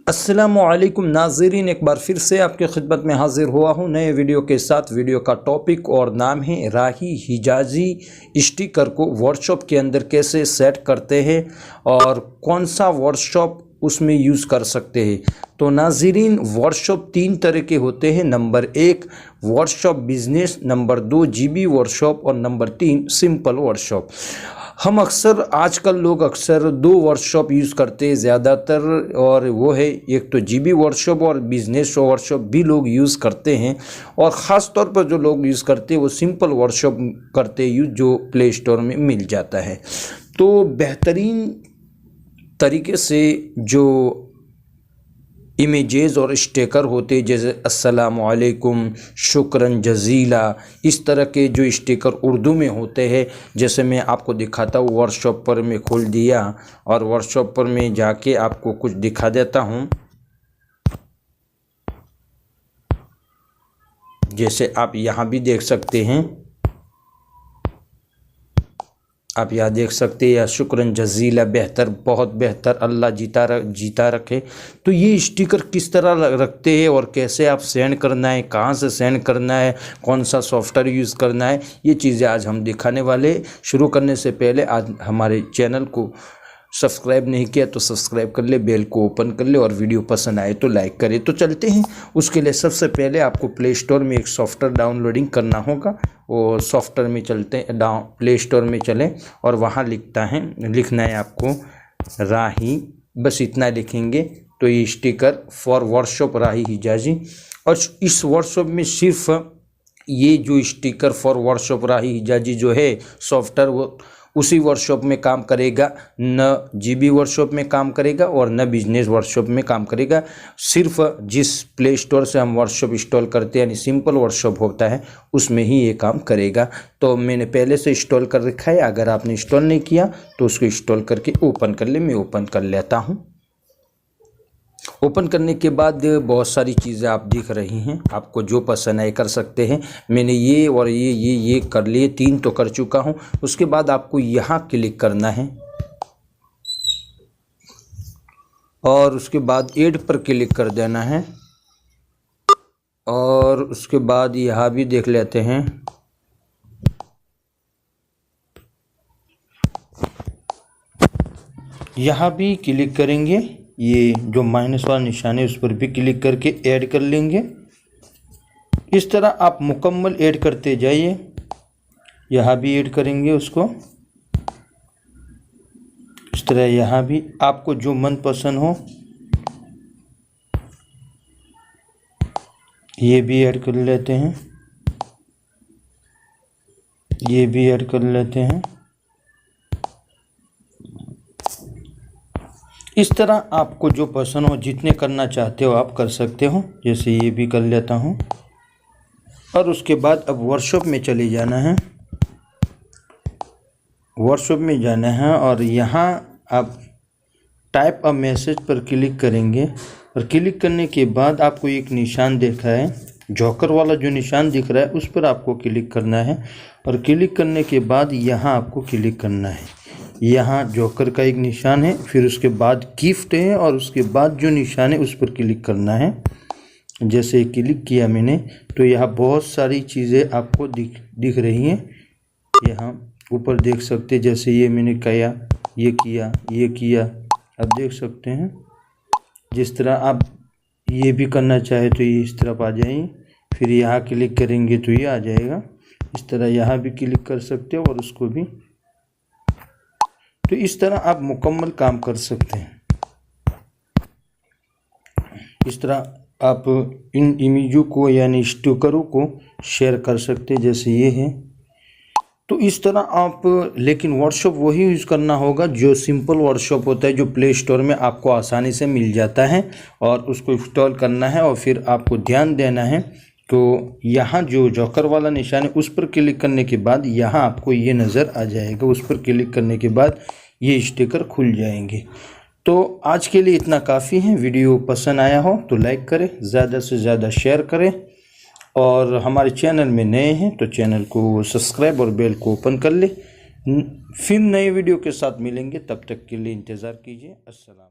अस्सलामुअलैकुम नाज़रीन, एक बार फिर से आपकी खिदमत में हाजिर हुआ हूँ नए वीडियो के साथ। वीडियो का टॉपिक और नाम है राही हिजाजी स्टिकर को व्हाट्सएप के अंदर कैसे सेट करते हैं और कौन सा व्हाट्सएप उसमें यूज़ कर सकते हैं। तो नाज़रीन, व्हाट्सएप 3 तरह के होते हैं। Number 1 WhatsApp business, number 2 GB WhatsApp और नंबर 3 सिंपल व्हाट्सएप। हम आजकल लोग अक्सर 2 व्हाट्सएप यूज़ करते हैं ज़्यादातर, और वो है एक तो जीबी व्हाट्सएप और बिजनेस व्हाट्सएप भी लोग यूज़ करते हैं। और ख़ास तौर पर जो लोग यूज़ करते हैं वो सिंपल व्हाट्सएप करते हैं यूज़, जो प्ले स्टोर में मिल जाता है। तो बेहतरीन तरीके से जो इमेजेस और स्टिकर होते जैसे अस्सलामुअलैकुम, शुक्रन जज़ीला, इस तरह के जो स्टिकर उर्दू में होते हैं, जैसे मैं आपको दिखाता हूँ। व्हाट्सएप पर मैं खोल दिया और व्हाट्सएप पर मैं जाके आपको कुछ दिखा देता हूँ। जैसे आप यहाँ भी देख सकते हैं, आप यहाँ देख सकते हैं, या शुक्रन जज़ीला, बेहतर, बहुत बेहतर, अल्लाह जीता रखे। तो ये स्टिकर किस तरह रखते हैं और कैसे आप सेंड करना है, कहाँ से सेंड करना है, कौन सा सॉफ्टवेयर यूज़ करना है, ये चीज़ें आज हम दिखाने वाले। शुरू करने से पहले आज हमारे चैनल को सब्सक्राइब नहीं किया तो सब्सक्राइब कर ले, बेल को ओपन कर ले और वीडियो पसंद आए तो लाइक करें। तो चलते हैं। उसके लिए सबसे पहले आपको प्ले स्टोर में एक सॉफ्टवेयर डाउनलोडिंग करना होगा। वो सॉफ्टवेयर में चलते हैं, प्ले स्टोर में चलें और वहाँ लिखना है आपको राही, बस इतना लिखेंगे तो ये स्टिकर फॉर व्हाट्सएप राही हिजाजी। और इस व्हाट्सएप में सिर्फ ये जो स्टिकर फॉर व्हाट्सएप राही हिजाजी जो है सॉफ्टवेयर, वो उसी व्हाट्सएप में काम करेगा, न जीबी व्हाट्सएप में काम करेगा और न बिजनेस व्हाट्सएप में काम करेगा। सिर्फ जिस प्ले स्टोर से हम व्हाट्सएप इंस्टॉल करते हैं, यानी सिंपल व्हाट्सएप होता है, उसमें ही ये काम करेगा। तो मैंने पहले से इंस्टॉल कर रखा है। अगर आपने इंस्टॉल नहीं किया तो उसको इंस्टॉल करके ओपन कर ले। मैं ओपन कर लेता हूँ। ओपन करने के बाद बहुत सारी चीज़ें आप दिख रही हैं, आपको जो पसंद है कर सकते हैं। मैंने ये और ये कर लिए, 3 तो कर चुका हूं। उसके बाद आपको यहाँ क्लिक करना है और उसके बाद ऐड पर क्लिक कर देना है। और उसके बाद यहाँ भी देख लेते हैं। यहाँ भी क्लिक करेंगे, ये जो माइनस वाला निशान है उस पर भी क्लिक करके ऐड कर लेंगे। इस तरह आप मुकम्मल ऐड करते जाइए। यहाँ भी ऐड करेंगे उसको इस तरह। यहाँ भी आपको जो मन पसंद हो ये भी ऐड कर लेते हैं, ये भी ऐड कर लेते हैं। इस तरह आपको जो पसंद हो, जितने करना चाहते हो आप कर सकते हो। जैसे ये भी कर लेता हूँ। और उसके बाद अब व्हाट्सएप में चले जाना है। व्हाट्सएप में जाना है और यहाँ आप टाइप अ मैसेज पर क्लिक करेंगे। और क्लिक करने के बाद आपको एक निशान देखा है, जॉकर वाला जो निशान दिख रहा है, उस पर आपको क्लिक करना है। और क्लिक करने के बाद यहाँ आपको क्लिक करना है। यहाँ जोकर का एक निशान है, फिर उसके बाद गिफ्ट है और उसके बाद जो निशान है उस पर क्लिक करना है। जैसे क्लिक किया मैंने तो यहाँ बहुत सारी चीज़ें आपको दिख रही हैं। यहाँ ऊपर देख सकते हैं, जैसे ये मैंने किया, ये किया, आप देख सकते हैं। जिस तरह आप ये भी करना चाहे तो ये इस तरफ आ जाएंगे। फिर यहाँ क्लिक करेंगे तो ये आ जाएगा। इस तरह यहाँ भी क्लिक कर सकते हो और उसको भी। तो इस तरह आप मुकम्मल काम कर सकते हैं। इस तरह आप इन इमेजों को यानी स्टिकरों को शेयर कर सकते हैं, जैसे ये है। तो इस तरह आप, लेकिन व्हाट्सएप वही यूज़ करना होगा जो सिंपल व्हाट्सएप होता है, जो प्ले स्टोर में आपको आसानी से मिल जाता है। और उसको इंस्टॉल करना है और फिर आपको ध्यान देना है। तो यहाँ जो जॉकर वाला निशान है उस पर क्लिक करने के बाद यहाँ आपको ये नज़र आ जाएगा। उस पर क्लिक करने के बाद ये स्टिकर खुल जाएंगे। तो आज के लिए इतना काफ़ी है। वीडियो पसंद आया हो तो लाइक करें, ज़्यादा से ज़्यादा शेयर करें। और हमारे चैनल में नए हैं तो चैनल को सब्सक्राइब और बेल को ओपन कर ले। फिर नए वीडियो के साथ मिलेंगे, तब तक के लिए इंतज़ार कीजिए। अस्सलाम।